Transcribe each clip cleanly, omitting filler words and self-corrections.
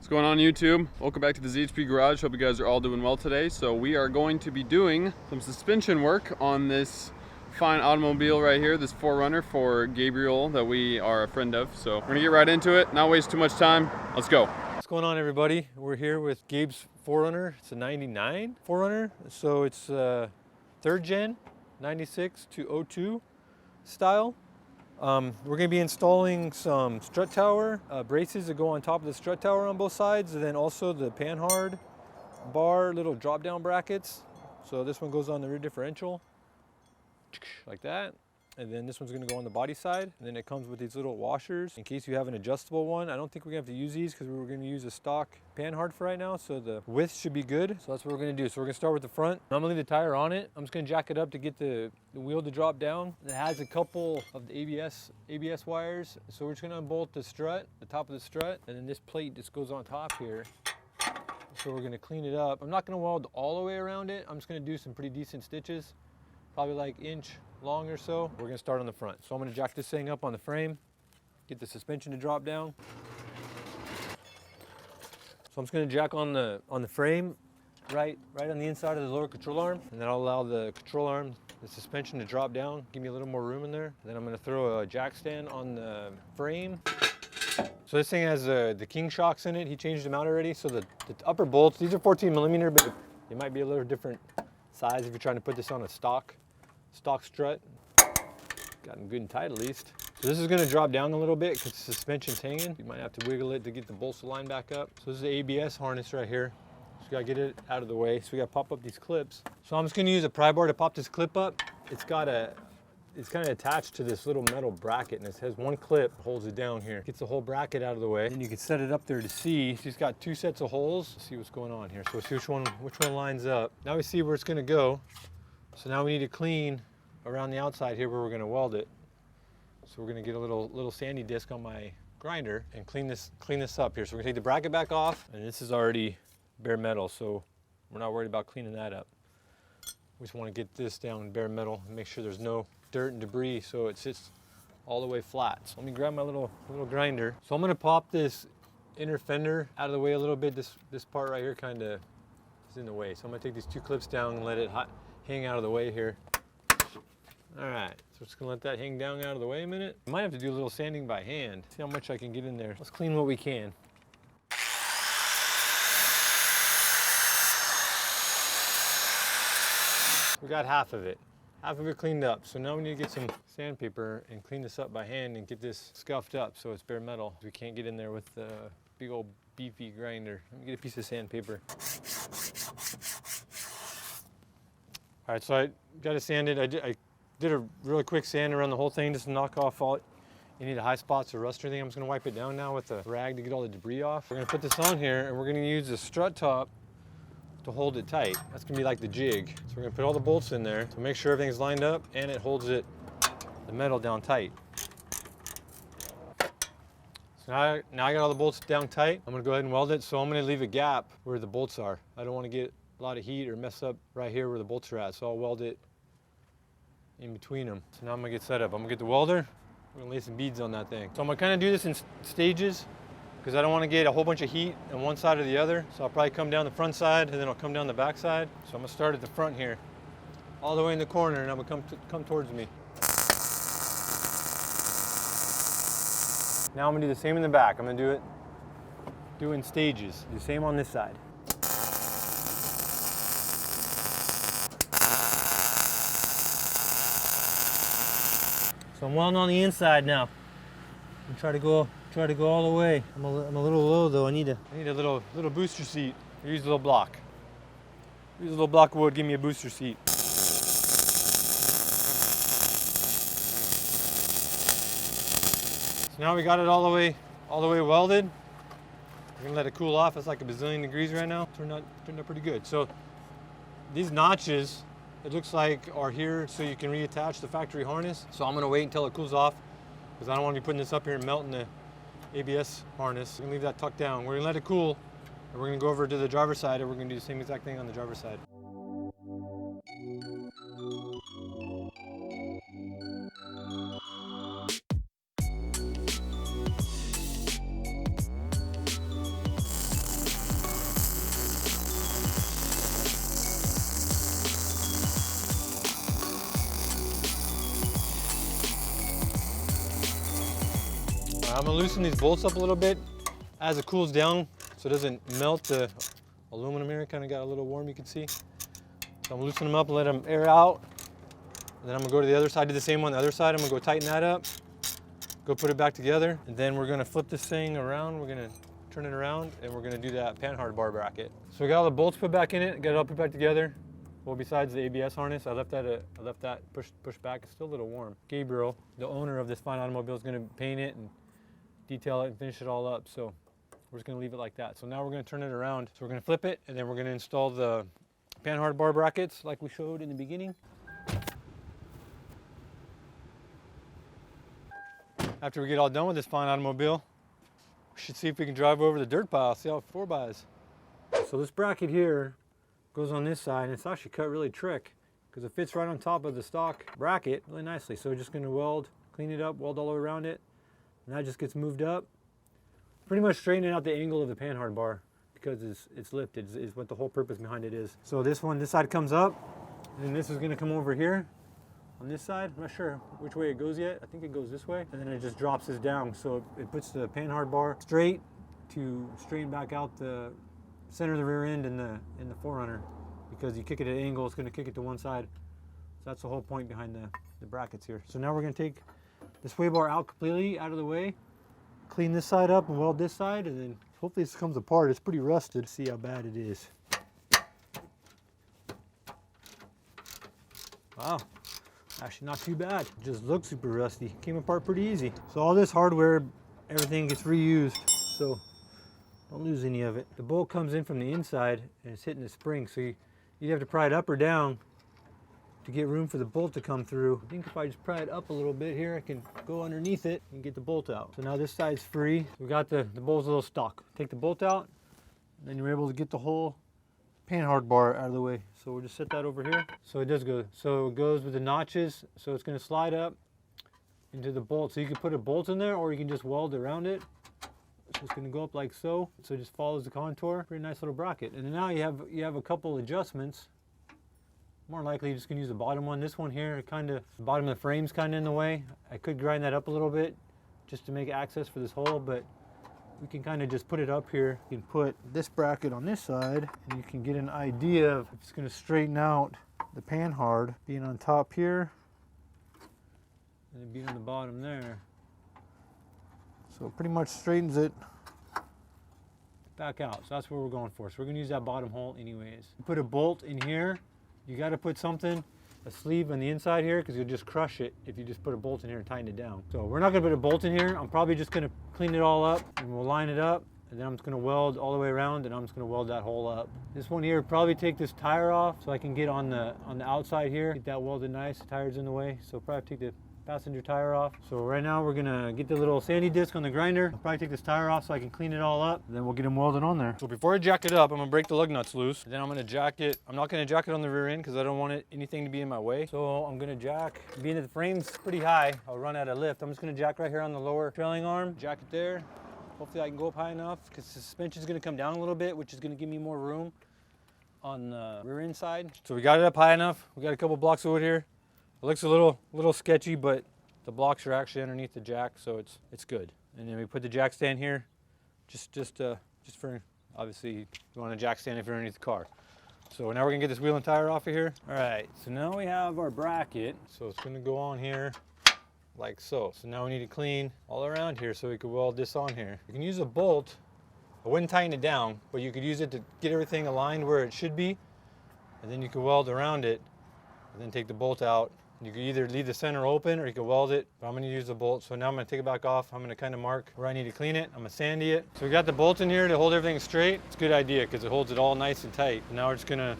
What's going on YouTube? Welcome back to the ZHP Garage. Hope you guys are all doing well today. So we are going to be doing some suspension work on this fine automobile right here, this 4Runner for Gabriel that we are a friend of. So we're gonna get right into it, not waste too much time. Let's go. What's going on, everybody? We're here with Gabe's 4Runner. It's a 99 4Runner. So it's third gen, 96 to 02 style. We're going to be installing some strut tower braces that go on top of the strut tower on both sides, and then also the Panhard bar little drop down brackets. So this one goes on the rear differential like that, and then this one's going to go on the body side, and then it comes with these little washers in case you have an adjustable one. I don't think we're going to have to use these because we're going to use a stock Panhard for right now, so the width should be good. So that's what we're going to do. So we're going to start with the front. I'm going to leave the tire on it. I'm just going to jack it up to get the wheel to drop down. It has a couple of the ABS wires, so we're just going to unbolt the strut, the top of the strut, and then this plate just goes on top here. So we're going to clean it up. I'm not going to weld all the way around it. I'm just going to do some pretty decent stitches, probably like inch long or so. We're going to start on the front. So I'm going to jack this thing up on the frame, get the suspension to drop down. So I'm just going to jack on the frame right on the inside of the lower control arm, and then I'll allow the control arm, the suspension to drop down, give me a little more room in there. And then I'm going to throw a jack stand on the frame. So this thing has the king shocks in it. He changed them out already. So the upper bolts, these are 14 millimeter, but they might be a little different size if you're trying to put this on a stock strut. Got them good and tight at least. So this is going to drop down a little bit because the suspension's hanging. You might have to wiggle it to get the bolts to line back up. So this is the ABS harness right here. So we got to get it out of the way. So we got to pop up these clips. So I'm just going to use a pry bar to pop this clip up. It's kind of attached to this little metal bracket, and it has one clip holds it down here. Gets the whole bracket out of the way. And you can set it up there to see. She's got two sets of holes. Let's see what's going on here. So we'll see which one lines up. Now we see where it's going to go. So now we need to clean around the outside here where we're going to weld it. So we're going to get a little sandy disc on my grinder and clean this up here. So we're going to take the bracket back off, and this is already bare metal, so we're not worried about cleaning that up. We just want to get this down bare metal and make sure there's no dirt and debris so it sits all the way flat. So let me grab my little grinder. So I'm going to pop this inner fender out of the way a little bit. This part right here kind of is in the way. So I'm going to take these two clips down and let it hang out of the way here. All right, so we're just gonna let that hang down out of the way a minute. I might have to do a little sanding by hand. See how much I can get in there. Let's clean what we can. We got half of it cleaned up. So now we need to get some sandpaper and clean this up by hand and get this scuffed up so it's bare metal. We can't get in there with the big old beefy grinder. Let me get a piece of sandpaper. All right, so I got to sand it. I did a really quick sand around the whole thing just to knock off all any of the high spots or rust or anything. I'm just going to wipe it down now with a rag to get all the debris off. We're going to put this on here, and we're going to use the strut top to hold it tight. That's going to be like the jig. So we're going to put all the bolts in there to make sure everything's lined up and it holds the metal down tight. So now I got all the bolts down tight. I'm going to go ahead and weld it. So I'm going to leave a gap where the bolts are. I don't want to get a lot of heat or mess up right here where the bolts are at. So I'll weld it in between them. So now I'm gonna get set up. I'm gonna get the welder. We're gonna lay some beads on that thing. So I'm gonna kind of do this in stages because I don't want to get a whole bunch of heat on one side or the other. So I'll probably come down the front side and then I'll come down the back side. So I'm gonna start at the front here, all the way in the corner, and I'm gonna come towards me. Now I'm gonna do the same in the back. I'm gonna do it in stages. Do the same on this side. So I'm welding on the inside now. I'm try to go all the way. I'm a little low though. I need a little booster seat. Use a little block. Use a little block of wood. Give me a booster seat. So now we got it all the way welded. We're gonna let it cool off. It's like a bazillion degrees right now. Turned out pretty good. So these notches, it looks like, are here so you can reattach the factory harness. So I'm gonna wait until it cools off because I don't want to be putting this up here and melting the ABS harness. I'm gonna leave that tucked down. We're gonna let it cool, and we're gonna go over to the driver's side, and we're gonna do the same exact thing on the driver's side. gonna loosen these bolts up a little bit as it cools down so it doesn't melt. The aluminum here kind of got a little warm, you can see. So I'm gonna loosen them up and let them air out. And then I'm gonna go to the other side, do the same on the other side. I'm gonna go tighten that up, go put it back together. And then we're gonna flip this thing around. We're gonna turn it around and we're gonna do that Panhard bar bracket. So we got all the bolts put back in it, got it all put back together. Well, besides the ABS harness, I left that pushed back. It's still a little warm. Gabriel, the owner of this fine automobile, is gonna paint it and detail it and finish it all up. So we're just gonna leave it like that. So now we're gonna turn it around. So we're gonna flip it and then we're gonna install the Panhard bar brackets like we showed in the beginning. After we get all done with this fine automobile, we should see if we can drive over the dirt pile, see how it 4x. So this bracket here goes on this side, and it's actually cut really trick because it fits right on top of the stock bracket really nicely. So we're just gonna weld, clean it up, weld all the way around it, and that just gets moved up. Pretty much straightening out the angle of the Panhard bar because it's lifted, is what the whole purpose behind it is. So this side comes up, and then this is gonna come over here. On this side, I'm not sure which way it goes yet. I think it goes this way. And then it just drops this down. So it puts the Panhard bar straight to straighten back out the center of the rear end in the 4Runner. Because you kick it at an angle, it's gonna kick it to one side. So that's the whole point behind the brackets here. So now we're gonna take the sway bar out completely, out of the way, clean this side up and weld this side, and then hopefully this comes apart. It's pretty rusted. See how bad it is. Wow. Actually not too bad. It just looks super rusty. Came apart pretty easy. So all this hardware, everything gets reused, so don't lose any of it. The bolt comes in from the inside and it's hitting the spring, so you have to pry it up or down to get room for the bolt to come through. I think if I just pry it up a little bit here, I can go underneath it and get the bolt out. So now this side's free. We got the bolt's a little stock. Take the bolt out, and then you're able to get the whole Panhard bar out of the way. So we'll just set that over here. So it does go. So it goes with the notches. So it's going to slide up into the bolt. So you can put a bolt in there, or you can just weld around it. So it's going to go up like so. So it just follows the contour. Pretty nice little bracket. And then now you have a couple adjustments. More likely you're just going to use the bottom one. This one here, the bottom of the frame's kind of in the way. I could grind that up a little bit just to make access for this hole, but we can kind of just put it up here. You can put this bracket on this side, and you can get an idea of it's going to straighten out the Panhard being on top here and then being on the bottom there. So it pretty much straightens it back out. So that's what we're going for. So we're going to use that bottom hole anyways. Put a bolt in here. You got to put something, a sleeve on the inside here, because you'll just crush it if you just put a bolt in here and tighten it down. So we're not going to put a bolt in here. I'm probably just going to clean it all up and we'll line it up, and then I'm just going to weld all the way around, and I'm just going to weld that hole up. This one here, probably take this tire off so I can get on the outside here, get that welded nice. The tire's in the way, so probably take the passenger tire off. So right now we're gonna get the little sandy disc on the grinder. I'll probably take this tire off so I can clean it all up, and then we'll get them welded on there. So before I jack it up, I'm gonna break the lug nuts loose. Then I'm gonna jack it. I'm not gonna jack it on the rear end because I don't want anything to be in my way. So I'm gonna jack, being that the frame's pretty high, I'll run out of lift. I'm just gonna jack right here on the lower trailing arm, jack it there. Hopefully I can go up high enough because the suspension's gonna come down a little bit, which is gonna give me more room on the rear end side. So we got it up high enough. We got a couple blocks of wood here. It looks a little sketchy, but the blocks are actually underneath the jack, so it's good. And then we put the jack stand here, just for, obviously you want a jack stand if you're underneath the car. So now we're gonna get this wheel and tire off of here. All right, so now we have our bracket. So it's gonna go on here like so. So now we need to clean all around here so we can weld this on here. You can use a bolt. I wouldn't tighten it down, but you could use it to get everything aligned where it should be, and then you can weld around it, and then take the bolt out. You can either leave the center open or you can weld it, but I'm gonna use the bolt. So now I'm gonna take it back off. I'm gonna kind of mark where I need to clean it. I'm gonna sandy it. So we got the bolt in here to hold everything straight. It's a good idea because it holds it all nice and tight. And now we're just gonna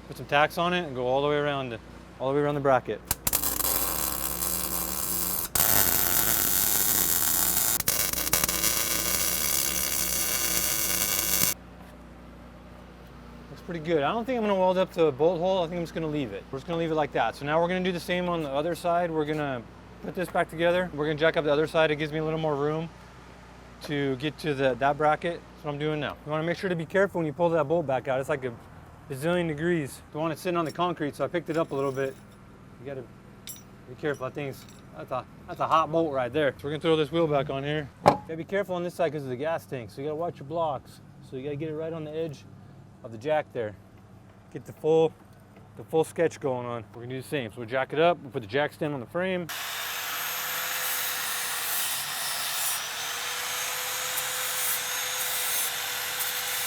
put some tacks on it and go all the way around the bracket. Pretty good. I don't think I'm going to weld up the bolt hole. I think I'm just going to leave it. We're just going to leave it like that. So now we're going to do the same on the other side. We're going to put this back together. We're going to jack up the other side. It gives me a little more room to get to that bracket. That's what I'm doing now. You want to make sure to be careful when you pull that bolt back out. It's like a bazillion degrees. Don't want it sitting on the concrete, so I picked it up a little bit. You got to be careful. That's a hot bolt right there. So we're going to throw this wheel back on here. Gotta be careful on this side because of the gas tank, so you gotta watch your blocks. So you gotta get it right on the edge of the jack there. Get the full sketch going on. We're gonna do the same. So we'll jack it up, we'll put the jack stand on the frame.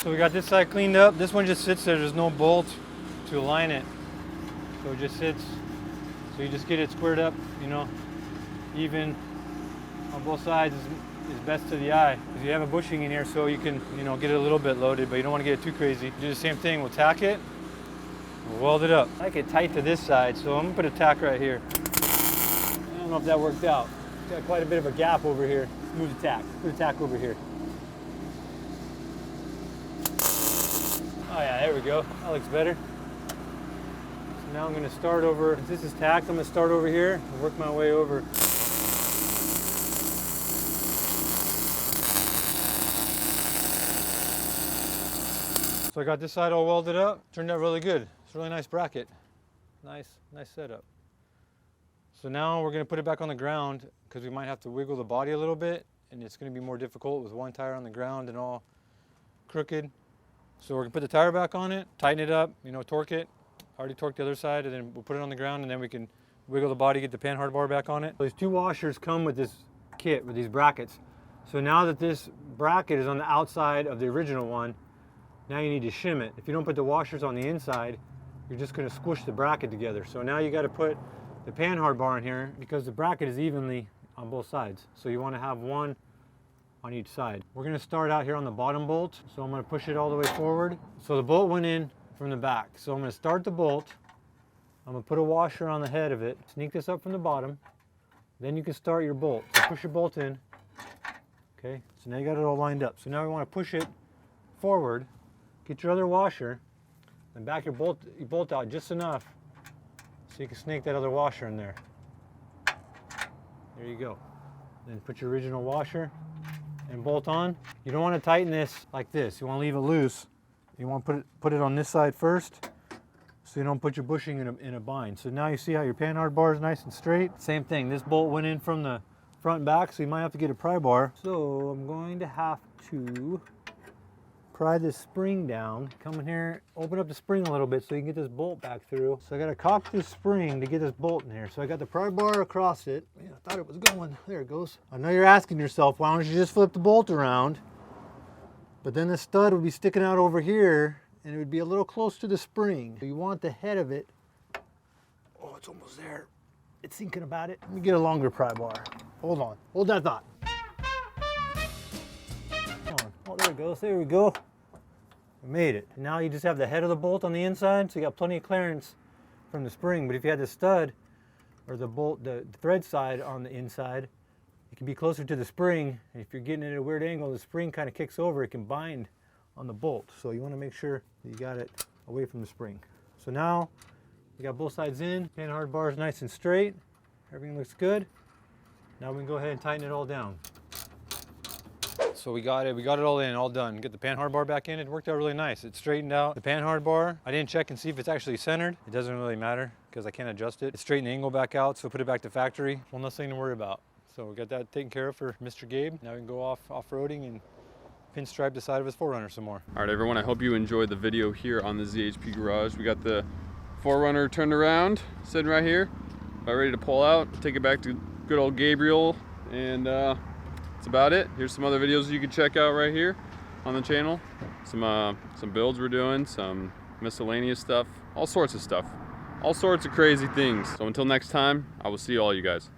So we got this side cleaned up. This one just sits there, there's no bolt to align it. So it just sits. So you just get it squared up, you know, even on both sides is best to the eye. Because you have a bushing in here so you can, you know, get it a little bit loaded, but you don't want to get it too crazy. Do the same thing, we'll tack it, we'll weld it up. I like it tight to this side, so I'm gonna put a tack right here. I don't know if that worked out. Got quite a bit of a gap over here. Let's move the tack, put a tack over here. Oh yeah, there we go, that looks better. So now I'm gonna start over, since this is tacked, I'm gonna start over here and work my way over. So I got this side all welded up, turned out really good. It's a really nice bracket. Nice setup. So now we're gonna put it back on the ground because we might have to wiggle the body a little bit and it's gonna be more difficult with one tire on the ground and all crooked. So we're gonna put the tire back on it, tighten it up, you know, torque it. Already torqued the other side, and then we'll put it on the ground, and then we can wiggle the body, get the Panhard bar back on it. These two washers come with this kit, with these brackets. So now that this bracket is on the outside of the original one, now you need to shim it. If you don't put the washers on the inside, you're just gonna squish the bracket together. So now you gotta put the Panhard bar in here because the bracket is evenly on both sides. So you wanna have one on each side. We're gonna start out here on the bottom bolt. So I'm gonna push it all the way forward. So the bolt went in from the back. So I'm gonna start the bolt. I'm gonna put a washer on the head of it, sneak this up from the bottom. Then you can start your bolt. So push your bolt in. Okay, so now you got it all lined up. So now we wanna push it forward, get your other washer, and back your bolt out just enough so you can snake that other washer in there. There you go. Then put your original washer and bolt on. You don't want to tighten this like this. You want to leave it loose. You want to put it on this side first so you don't put your bushing in a bind. So now you see how your Panhard bar is nice and straight. Same thing, this bolt went in from the front and back, so you might have to get a pry bar. So I'm going to have to pry this spring down. Come in here, open up the spring a little bit so you can get this bolt back through. So I got to cock this spring to get this bolt in here. So I got the pry bar across it. Man, I thought it was going. There it goes. I know you're asking yourself, why don't you just flip the bolt around? But then the stud would be sticking out over here and it would be a little close to the spring. So you want the head of it. Oh, it's almost there. It's thinking about it. Let me get a longer pry bar. Hold on. Hold that thought. Come on. Oh, there it goes. There we go. We made it. Now you just have the head of the bolt on the inside, so you got plenty of clearance from the spring. But if you had the stud or the bolt, the thread side on the inside, it can be closer to the spring. And if you're getting it at a weird angle, the spring kind of kicks over, it can bind on the bolt. So you want to make sure that you got it away from the spring. So now we got both sides in. Panhard bar is nice and straight. Everything looks good. Now we can go ahead and tighten it all down. So we got it all in, all done. Get the Panhard bar back in, it worked out really nice. It straightened out the Panhard bar. I didn't check and see if it's actually centered. It doesn't really matter because I can't adjust it. It straightened the angle back out, so put it back to factory. One less thing to worry about. So we got that taken care of for Mr. Gabe. Now we can go off-roading and pinstripe the side of his 4Runner some more. All right, everyone, I hope you enjoyed the video here on the ZHP Garage. We got the 4Runner turned around, sitting right here, about ready to pull out, take it back to good old Gabriel, and that's about it. Here's some other videos you can check out right here on the channel. Some builds we're doing, some miscellaneous stuff, all sorts of stuff, all sorts of crazy things. So until next time, I will see all you guys.